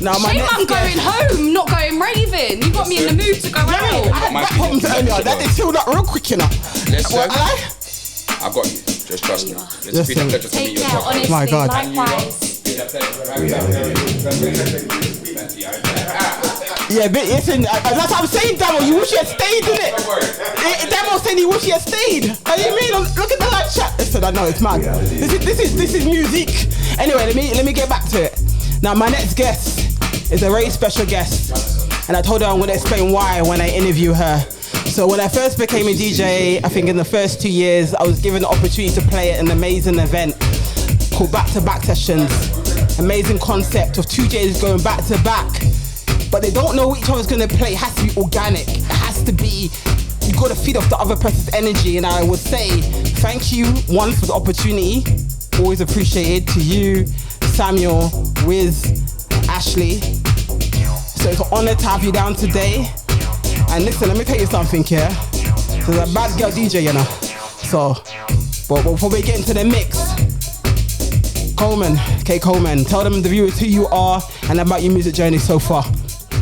Now, Shame I'm going home, not going raving. You got me in the mood to go out. I had rap problems earlier. That is filled up real quick, you know. Listen, I've got you. Just trust me. It's been a pleasure to meet you. Take care, honestly. My God. Likewise. Yeah, but listen, that's what I'm saying, Damo. You wish you had stayed, innit? Damo saying he wish he had stayed. How do you mean? Look at the live chat. Listen, I know it's mad. This is music. Anyway, let me get back to it. Now, my next guest is a very special guest, and I told her I'm gonna explain why when I interview her. So when I first became a DJ, I think in the first 2 years, I was given the opportunity to play at an amazing event called Back-to-Back Sessions. Amazing concept of 2 DJs going back to back, but they don't know which one's gonna play. It has to be organic. It has to be, you gotta feed off the other person's energy. And I would say thank you, one, for the opportunity. Always appreciated. To you, Samuel, Wiz, Ashley. So it's an honor to have you down today. And listen, let me tell you something here. There's a bad girl DJ, you know. So, but before we get into the mix, Coleman, K Coleman, tell them, the viewers, who you are and about your music journey so far.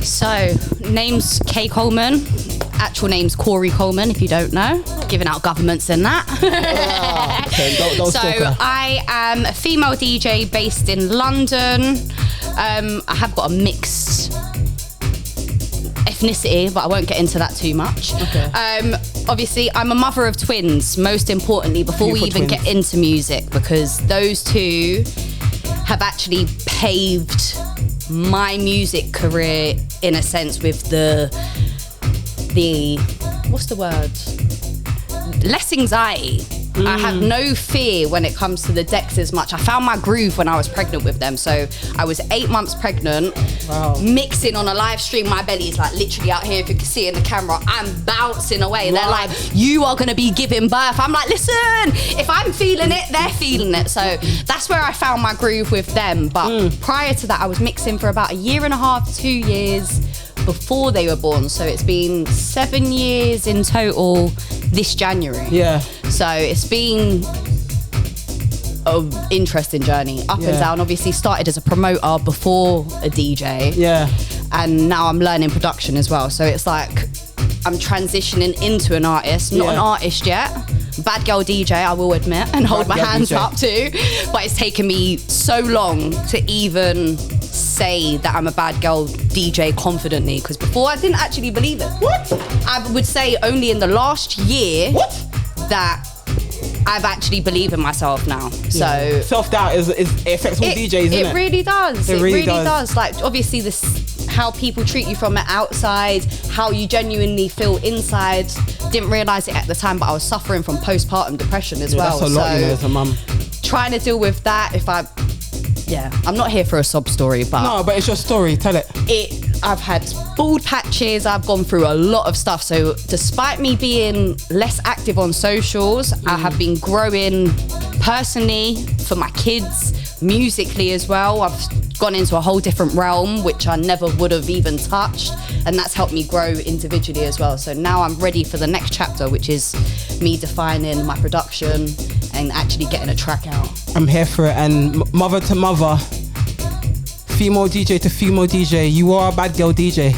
So, name's K Coleman. Actual name's Corey Coleman, if you don't know. Giving out governments and that. Okay, don't so, stalk her. I am a female DJ based in London. I have got a mixed ethnicity, but I won't get into that too much. Okay. Obviously, I'm a mother of twins, most importantly, before Beautiful we even twins. get into music, because those two have actually paved my music career in a sense with the what's the word? Less anxiety. I have no fear when it comes to the decks as much. I found my groove when I was pregnant with them. So I was 8 months pregnant, mixing on a live stream. My belly is like literally out here. If you can see it in the camera, I'm bouncing away. They're like, you are gonna be giving birth. I'm like, listen, if I'm feeling it, they're feeling it. So that's where I found my groove with them. But prior to that, I was mixing for about 1.5 years, 2 years before they were born. So it's been 7 years in total this January. Yeah. So it's been an interesting journey, up and down. Obviously started as a promoter before a DJ. Yeah. And now I'm learning production as well. So it's like I'm transitioning into an artist, not an artist yet. Bad girl DJ, I will admit, and hold my hands up too. But it's taken me so long to even say that I'm a bad girl DJ confidently, because before I didn't actually believe it. What? I would say only in the last year that I've actually believed in myself now. So self-doubt is it affects all DJs, isn't it? It really does. It really does. Like obviously this, how people treat you from the outside, how you genuinely feel inside. Didn't realise it at the time, but I was suffering from postpartum depression as well. That's a lot, you know, as a mum. Trying to deal with that, I'm not here for a sob story, but no, but it's your story. Tell it. I've had bald patches. I've gone through a lot of stuff. So despite me being less active on socials, I have been growing personally for my kids, musically as well. I've gone into a whole different realm, which I never would have even touched. And that's helped me grow individually as well. So now I'm ready for the next chapter, which is me defining my production and actually getting a track out. I'm here for it. And mother to mother, female DJ to female DJ, you are a bad girl DJ.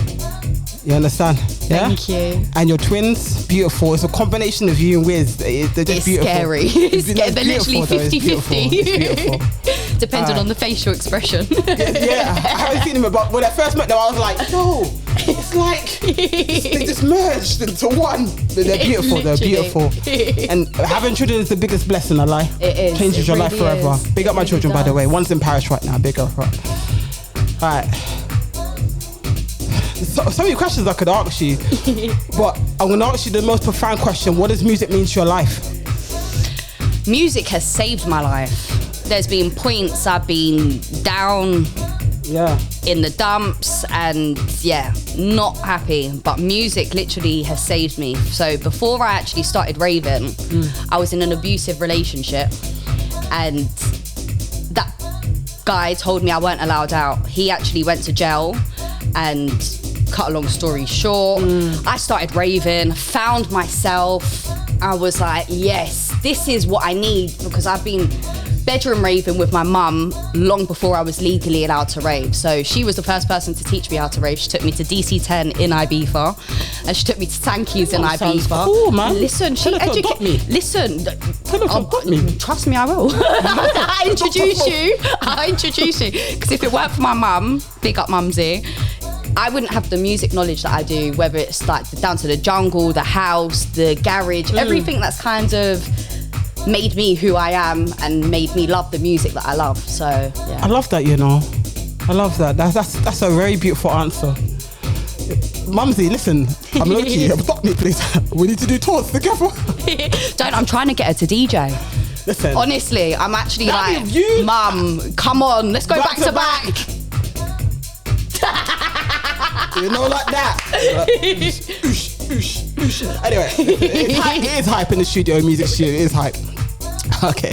You understand? Yeah? Thank you. And your twins, beautiful. It's a combination of you and Wiz. They're just It's beautiful. scary. They're literally 50-50. Depending on the facial expression. Yeah, I haven't seen them, but when I first met them, I was like, yo, it's like they just merged into one. But they're beautiful. They're beautiful. And having children is the biggest blessing. I lie. It is. Changes your life really forever. is. Big up my children, by the way. One's in Paris right now. Big up. Right. All right. So many questions I could ask you, but I'm going to ask you the most profound question. What does music mean to your life? Music has saved my life. There's been points I've been down in the dumps and not happy, but music literally has saved me. So before I actually started raving, I was in an abusive relationship, and that guy told me I weren't allowed out. He actually went to jail, and cut a long story short, I started raving, found myself. I was like, yes, this is what I need, because I've been bedroom raving with my mum long before I was legally allowed to rave. So she was the first person to teach me how to rave. She took me to DC10 in Ibiza, and she took me to Sankeys in Ibiza. Cool, man. Listen, she educated me. Listen, trust me, I will. I'll introduce you. Because if it weren't for my mum, big up Mumsy, I wouldn't have the music knowledge that I do, whether it's like down to the jungle, the house, the garage, everything that's kind of made me who I am and made me love the music that I love. So yeah. I love that, you know. I love that. That's a very beautiful answer. Mumsy, listen, I'm Loki. Stop me, please. We need to do tours together. I'm trying to get her to DJ. Listen. Honestly, I'm actually Mum, come on, let's go back to back. You know, like that. Anyway, it is hype in the studio, music studio. It is hype. Okay.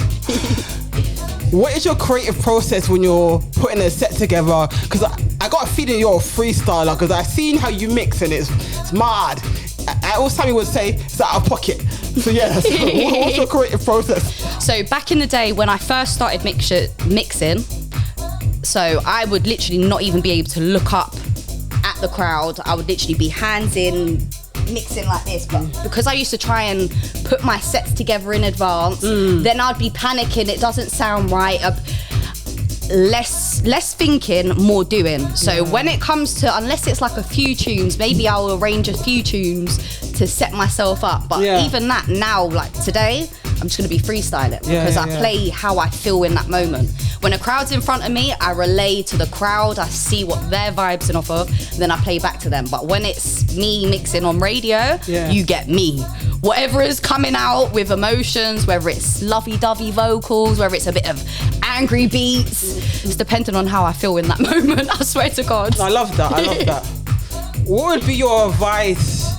What is your creative process when you're putting a set together? Because I got a feeling you're a freestyler, because I've seen how you mix and it's mad. All Sammy would say it's out of pocket. So yeah, so what's your creative process? So back in the day when I first started mixing, so I would literally not even be able to look up at the crowd. I would literally be hands in, mixing like this, but because I used to try and put my sets together in advance, then I'd be panicking, it doesn't sound right. Less thinking, more doing. So when it comes to, unless it's like a few tunes, maybe I'll arrange a few tunes to set myself up. But even that now, like today, I'm just gonna be freestyling because I play how I feel in that moment. When a crowd's in front of me, I relay to the crowd, I see what their vibes are off of, then I play back to them. But when it's me mixing on radio, you get me. Whatever is coming out with emotions, whether it's lovey-dovey vocals, whether it's a bit of angry beats, it's depending on how I feel in that moment, I swear to God. I love that, I love that. What would be your advice,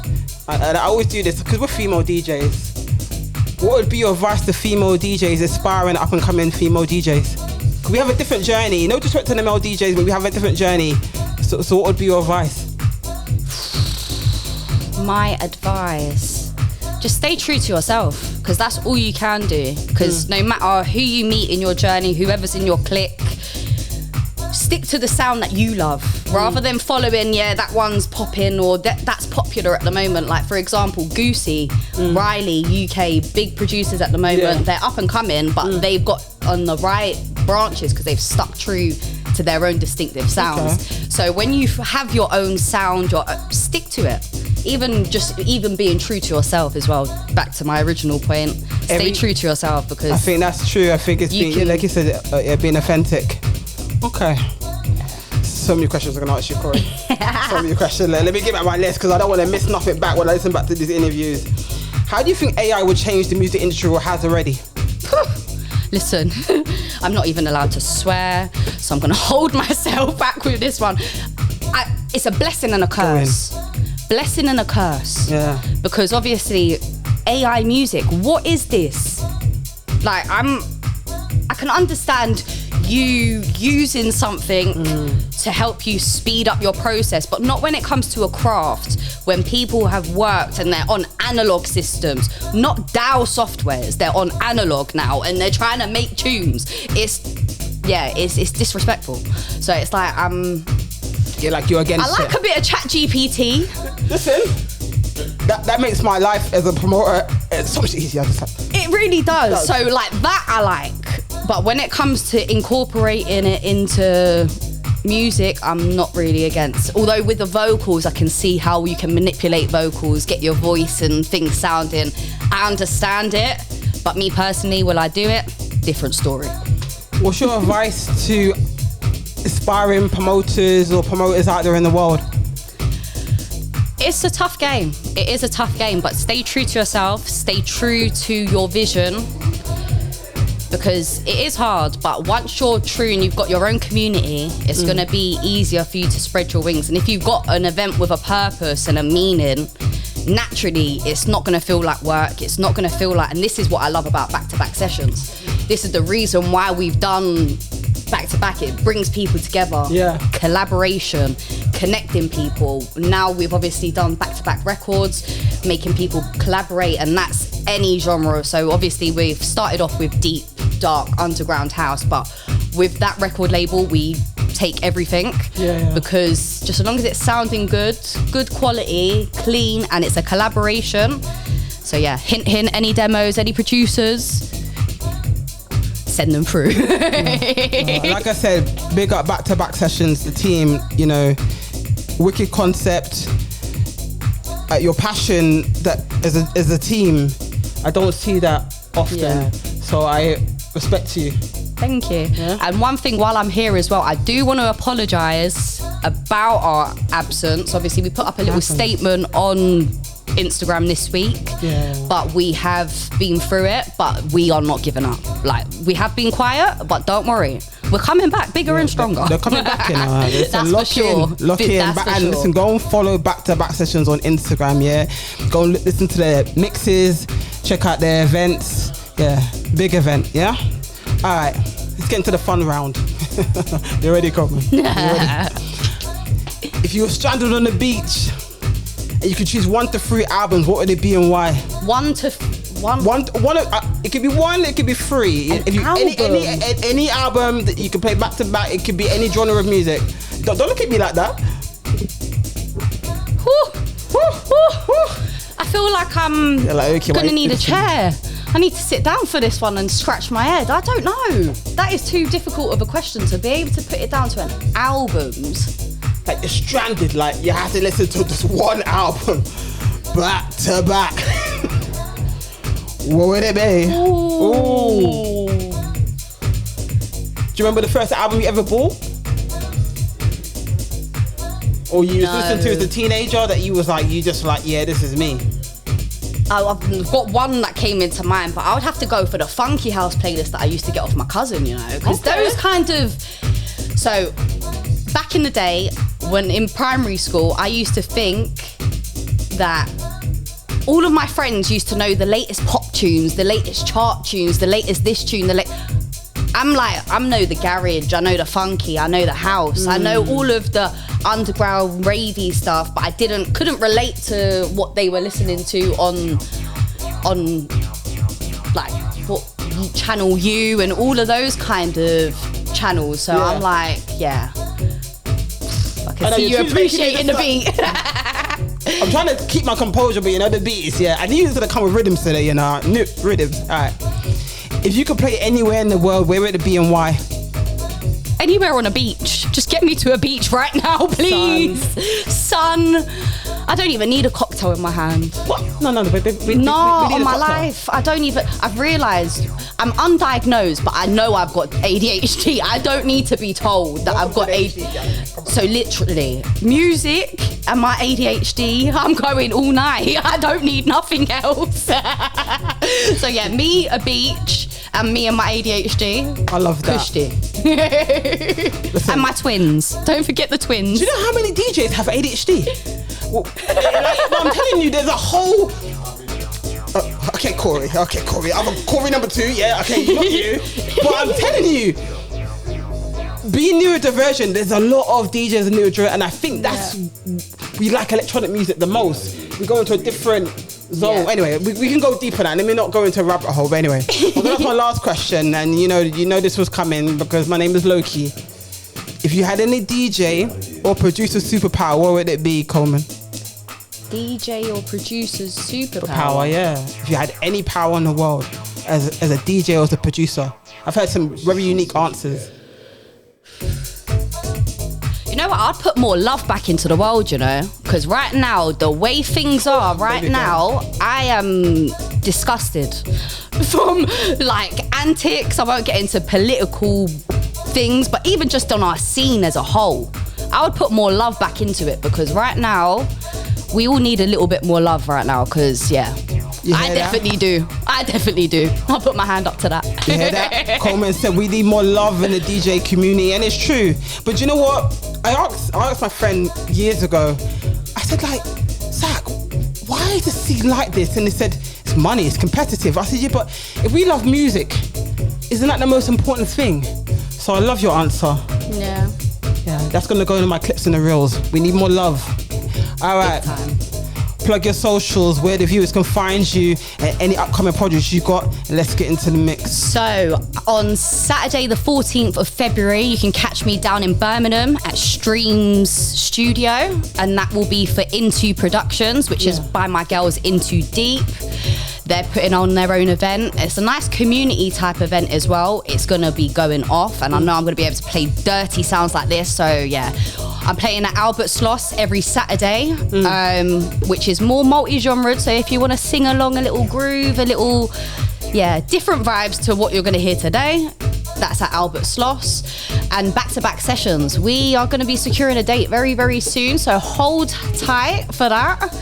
and I always do this, because we're female DJs, what would be your advice to female DJs, aspiring up and coming female DJs? Because we have a different journey, no disrespect to the male DJs, but we have a different journey. So what would be your advice? My advice, just stay true to yourself, because that's all you can do. Because no matter who you meet in your journey, whoever's in your clique, stick to the sound that you love, rather than following, that one's popping or that's popular at the moment. Like for example, Goosey, Riley, UK, big producers at the moment, they're up and coming, but they've got on the right branches because they've stuck true to their own distinctive sounds. Okay. So when you have your own sound, stick to it. Even being true to yourself as well. Back to my original point, stay true to yourself, because I think that's true. I think it's being, like you said, being authentic. Okay. So many questions I'm gonna ask you, Corey. So many questions. Let me get back my list because I don't want to miss nothing back when I listen back to these interviews. How do you think AI will change the music industry, or has already? Listen, I'm not even allowed to swear, so I'm gonna hold myself back with this one. It's a blessing and a curse. Blessing and a curse. Yeah. Because obviously, AI music, what is this? Like, I can understand you using something to help you speed up your process, but not when it comes to a craft, when people have worked and they're on analog systems, not DAW softwares, they're on analog now and they're trying to make tunes. It's disrespectful. So it's like, you're against I like it. A bit of ChatGPT. Listen, that makes my life as a promoter so much easier. It really does. So like that I like. But when it comes to incorporating it into music, I'm not really against. Although with the vocals, I can see how you can manipulate vocals, get your voice and things sounding. I understand it. But me personally, will I do it? Different story. What's your advice to aspiring promoters or promoters out there in the world? It's a tough game. It is a tough game, but stay true to yourself, stay true to your vision, because it is hard, but once you're true and you've got your own community, it's gonna be easier for you to spread your wings. And if you've got an event with a purpose and a meaning, naturally, it's not gonna feel like work, it's not gonna feel like, and this is what I love about back-to-back sessions. This is the reason why we've done back-to-back. It brings people together. Collaboration, connecting people. Now we've obviously done back-to-back records, making people collaborate, and that's any genre. So obviously we've started off with deep dark underground house. But with that record label, we take everything because just as long as it's sounding good quality, clean, and it's a collaboration. So yeah, hint, any demos, any producers, send them through. Like I said, big up back-to-back sessions, the team, you know, wicked concept, your passion that as a team, I don't see that often. So I respect you. Thank you. Yeah. And one thing while I'm here as well, I do want to apologise about our absence. Obviously, we put up a little statement on Instagram this week, but we have been through it, but we are not giving up. Like, we have been quiet, but don't worry. We're coming back bigger and stronger. They're coming back in. That's for sure. Lock in. And listen, go and follow back-to-back sessions on Instagram, Go and listen to their mixes, check out their events. Big event, All right, let's get into the fun round. You ready, Coleman? If you were stranded on the beach and you could choose 1 to 3 albums, what would it be and why? One. It could be 1, it could be 3. Any album that you can play back to back, it could be any genre of music. Don't look at me like that. I feel like I'm gonna need a chair. I need to sit down for this one and scratch my head. I don't know. That is too difficult of a question to be able to put it down to an albums. Like, you're stranded, like you have to listen to just one album back to back. What would it be? Ooh. Do you remember the first album you ever bought? Or you listened to as a teenager that you was like, this is me? I've got one that came into mind, but I would have to go for the Funky House playlist that I used to get off my cousin, because those kind of... So, back in the day, when in primary school, I used to think that all of my friends used to know the latest pop tunes, the latest chart tunes, the latest this tune, I know the garage, I know the funky, I know the house, I know all of the underground ravey stuff, but I couldn't relate to what they were listening to on like what Channel U and all of those kind of channels. So I'm like, I can see you appreciating the beat. I'm trying to keep my composure, but the beat is I knew it was gonna come with rhythms today, rhythms. All right. If you could play anywhere in the world, where would it be and why? Anywhere on a beach. Just get me to a beach right now, please. Sun. I don't even need a cocktail in my hand. What? No, on my life. I've realised I'm undiagnosed, but I know I've got ADHD. I don't need to be told that I've got ADHD. So literally, music and my ADHD, I'm going all night. I don't need nothing else. So me, a beach, and me and my ADHD. I love that. Kushti. And my twins. Don't forget the twins. Do you know how many DJs have ADHD? Well, I'm telling you, there's a whole... Okay, Corey. I'm a Corey number 2, okay, not you. But I'm telling you, being neurodivergent, there's a lot of DJs in neurodivergent, and I think that's... We like electronic music the most. We go into a different zone. Anyway, we can go deeper now. Let me not go into a rabbit hole, but anyway. That's my last question, and you know this was coming because my name is Loki. If you had any DJ or producer superpower, what would it be, Coleman? DJ or producer's superpower? Power, If you had any power in the world as a DJ or as a producer. I've heard some very unique answers. You know what? I'd put more love back into the world, because right now, the way things are I am disgusted from antics. I won't get into political things, but even just on our scene as a whole, I would put more love back into it, because right now, we all need a little bit more love right now, because I definitely do. I'll put my hand up to that. You hear that? Coleman said we need more love in the DJ community, and it's true. But you know what? I asked my friend years ago, I said, Zach, why is the scene like this? And he said, it's money, it's competitive. I said, but if we love music, isn't that the most important thing? So I love your answer. Yeah, that's gonna go into my clips and the reels. We need more love. All right. plug your socials, where the viewers can find you, and any upcoming projects you got. And let's get into the mix. So on Saturday the 14th of February, you can catch me down in Birmingham at Streams Studio, and that will be for Into Productions, which is by my girls Into Deep. They're putting on their own event. It's a nice community type event as well. It's gonna be going off, and I know I'm gonna be able to play dirty sounds like this. So yeah, I'm playing at Albert Sloss every Saturday, which is more multi-genre. So if you want to sing along a little groove, a little, different vibes to what you're gonna hear today, that's at Albert Sloss. And back-to-back sessions. We are gonna be securing a date very, very soon. So hold tight for that.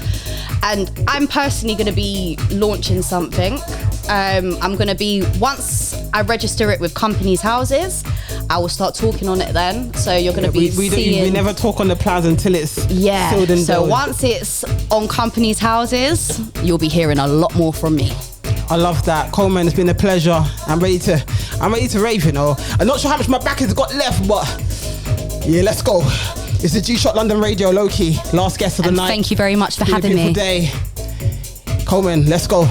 And I'm personally going to be launching something. I'm going to be, once I register it with companies' houses, I will start talking on it then. So you're going to be seeing... We never talk on the plans until it's sealed and so done. Once it's on companies' houses, you'll be hearing a lot more from me. I love that. Coleman, it's been a pleasure. I'm ready to rave, you know. I'm not sure how much my back has got left, but yeah, let's go. It's the G-Shot London Radio, Loki, last guest of the night. Thank you very much for having me. Day. Coleman, let's go.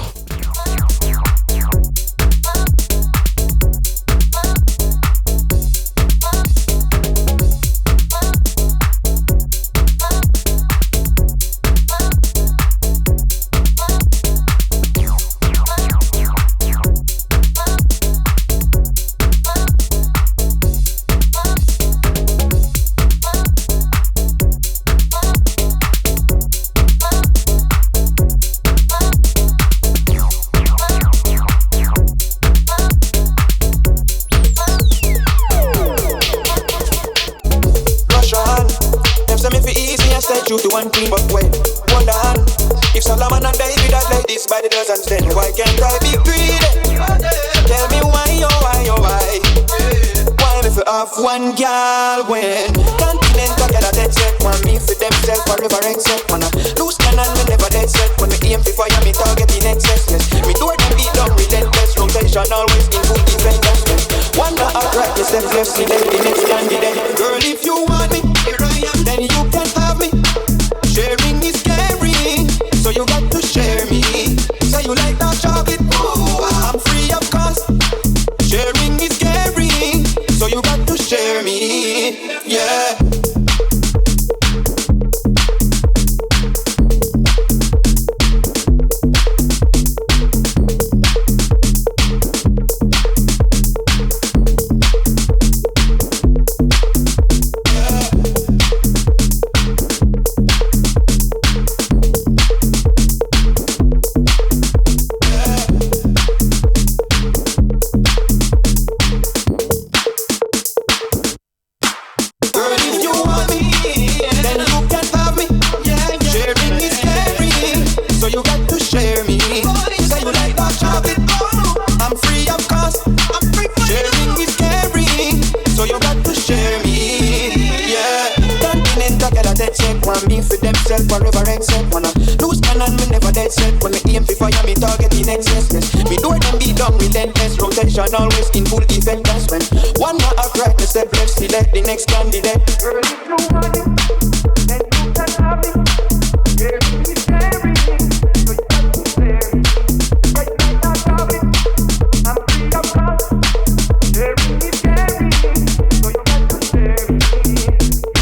One clean but wet. Wonder if Solomon and David had like this by the dozens, then why can't I be greedy? Tell me why, oh why, oh why? Why me for off one girl when continent together dead set? Want me for themselves forever except when I lose cannon me never dead set. When me aim for fire me target in excess. Me do it and beat down relentless. Rotation always in full defense. Wonder how right me steps left see the next candidate. Girl if you want me, here I am, then you can have me. Sharing is caring, so you got to share me. Say you like that chocolate, ooh, I'm free of cost. Sharing is caring, so you got to share me, yeah. Forever except when I lose cannon, me never dead set. When me aim for fire, me target in excess. Me do it and be done relentless. Rotation always in full defense. That's when one more act right, the step left, select the next candidate. Girl, if you want it, then you can have it. Sharing is caring, so you got to share me. Right like that chocolate, I'm free of cost. Sharing is caring, so you got to share me. Yeah.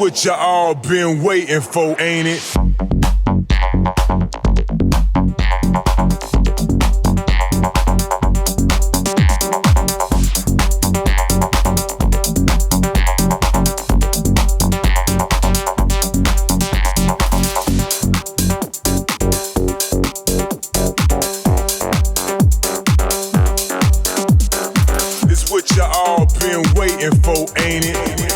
what you all been waiting for, ain't it? What you all been waiting for, ain't it?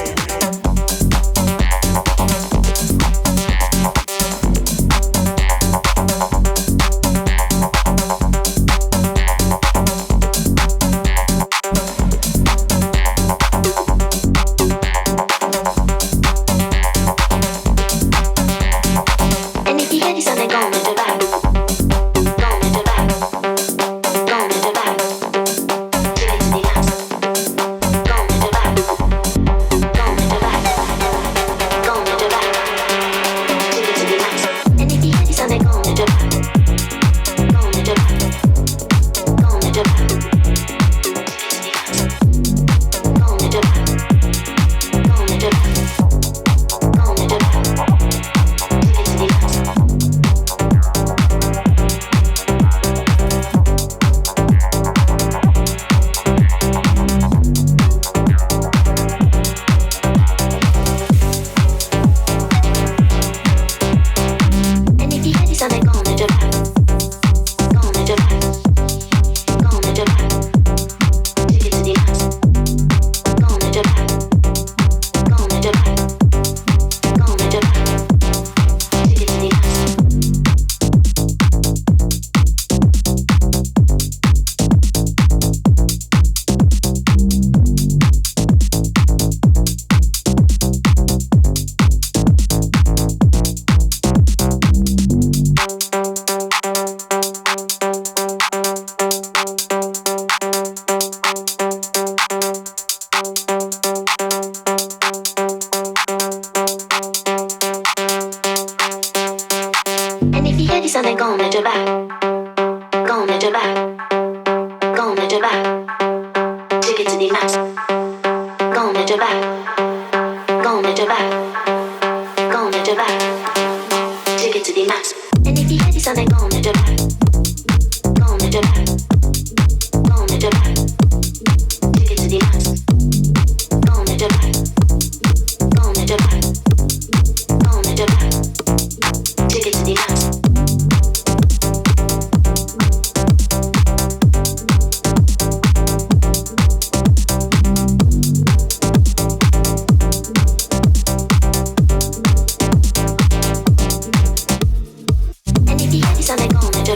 Something gonna do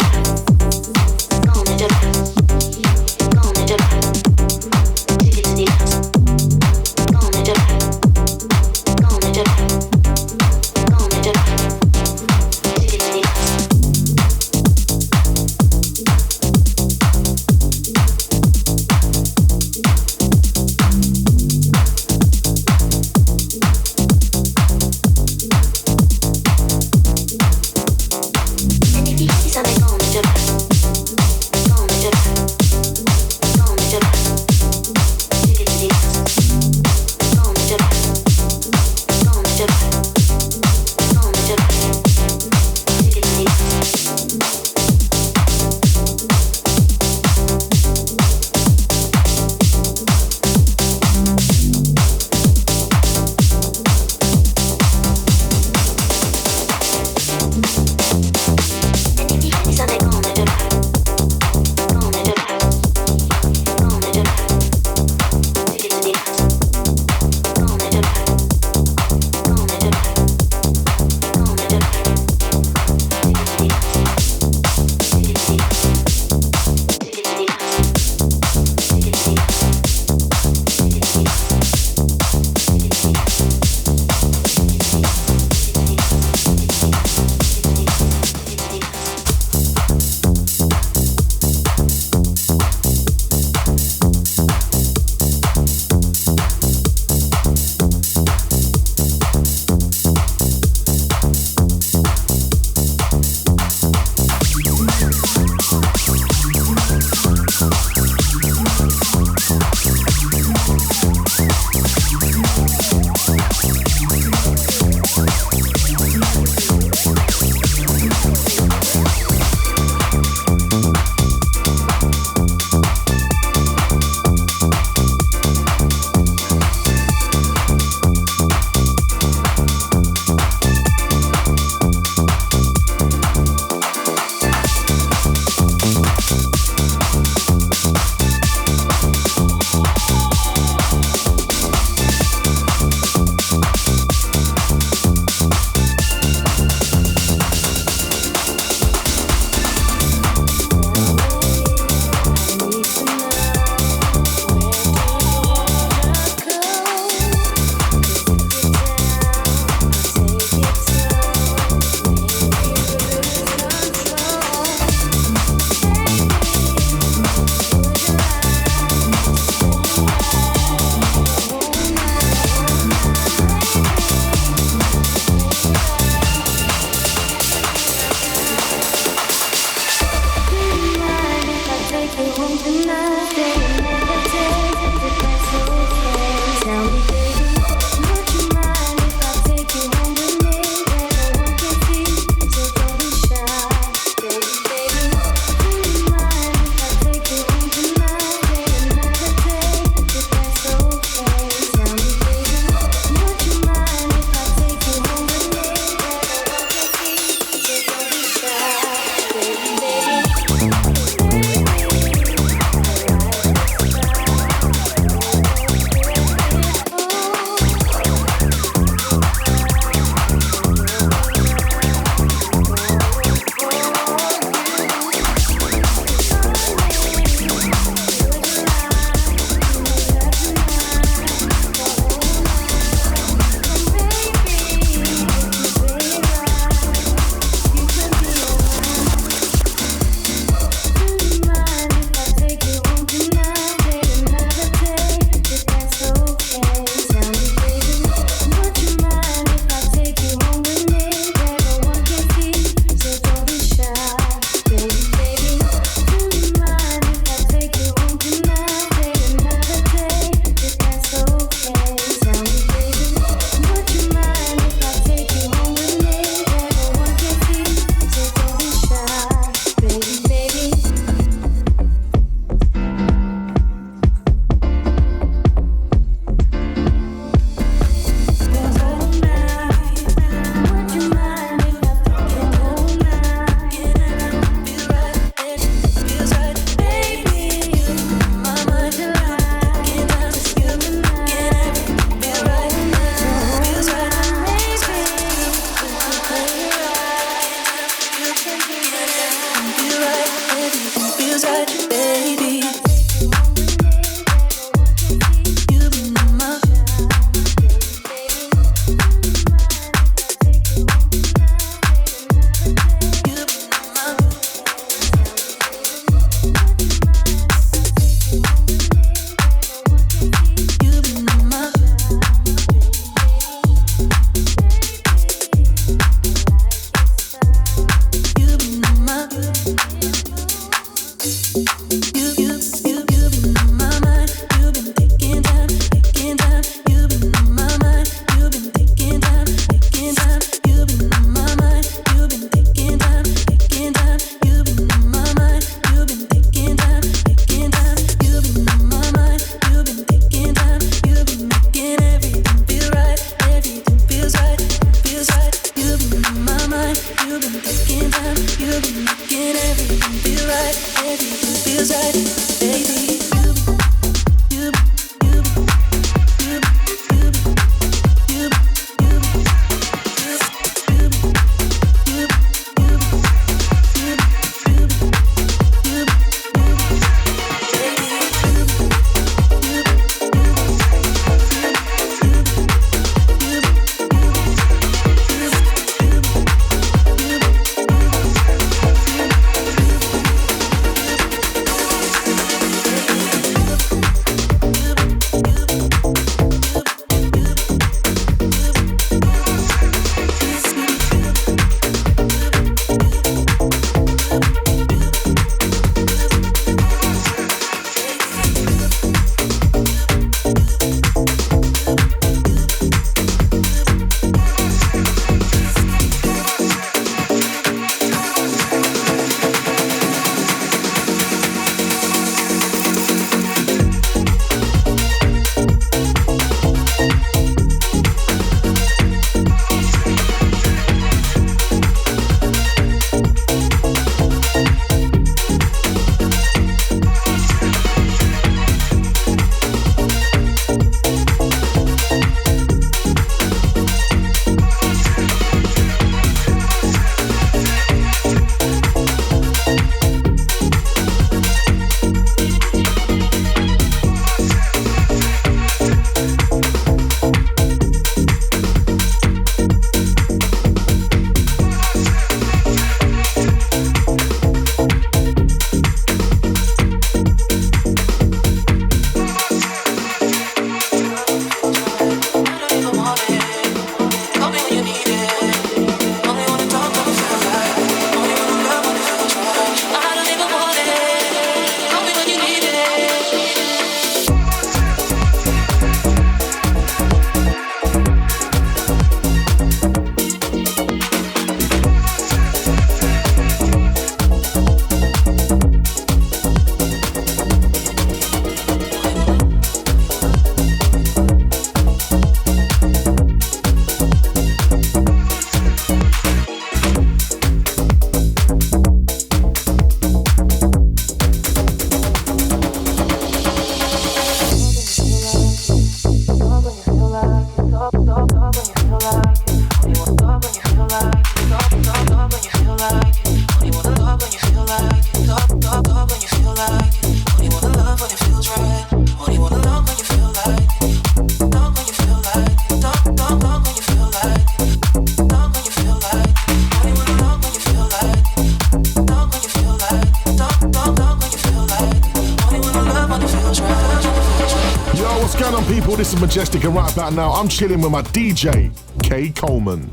What's going on, people? This is Majestic, and right about now, I'm chilling with my DJ, K Coleman.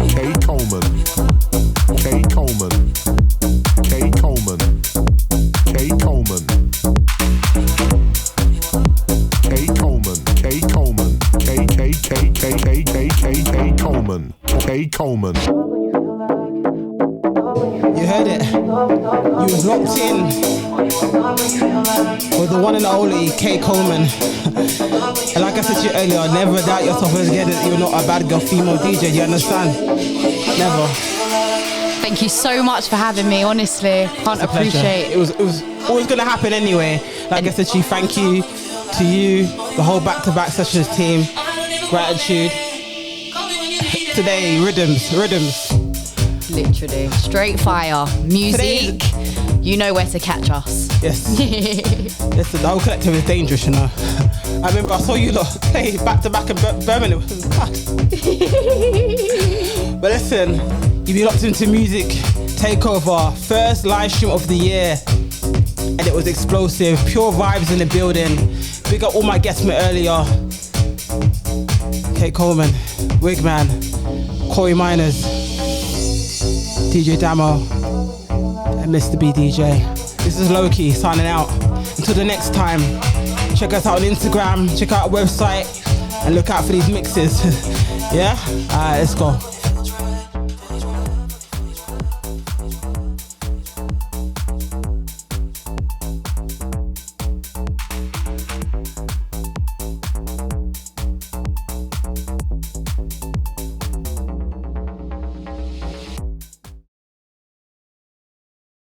K Coleman. K Coleman. K Coleman. K Coleman. K Coleman. K Coleman. K Coleman. K Coleman. You heard it. You was locked in with the one and only K Coleman. And like I said to you earlier, never doubt yourself again that you're not a bad girl female DJ. You understand? Never. Thank you so much for having me. Honestly, can't appreciate. It was always gonna happen anyway. Like I said to you, thank you to you, the whole back-to-back sessions team. Gratitude. Today, rhythms. Literally, straight fire. Musique, you know where to catch us. Yes. Listen, the whole collective is dangerous, you know. I remember I saw you lot play back-to-back in Birmingham. It was mad. But listen, you be locked into Musique Takeover, first live stream of the year. And it was explosive, pure vibes in the building. Big up all my guests from earlier. K Coleman, Wigman, Corey Miners, DJ Damo, and Mr. B DJ. This is Loki signing out. Until the next time, check us out on Instagram, check out our website, and look out for these mixes. Yeah? Alright, let's go.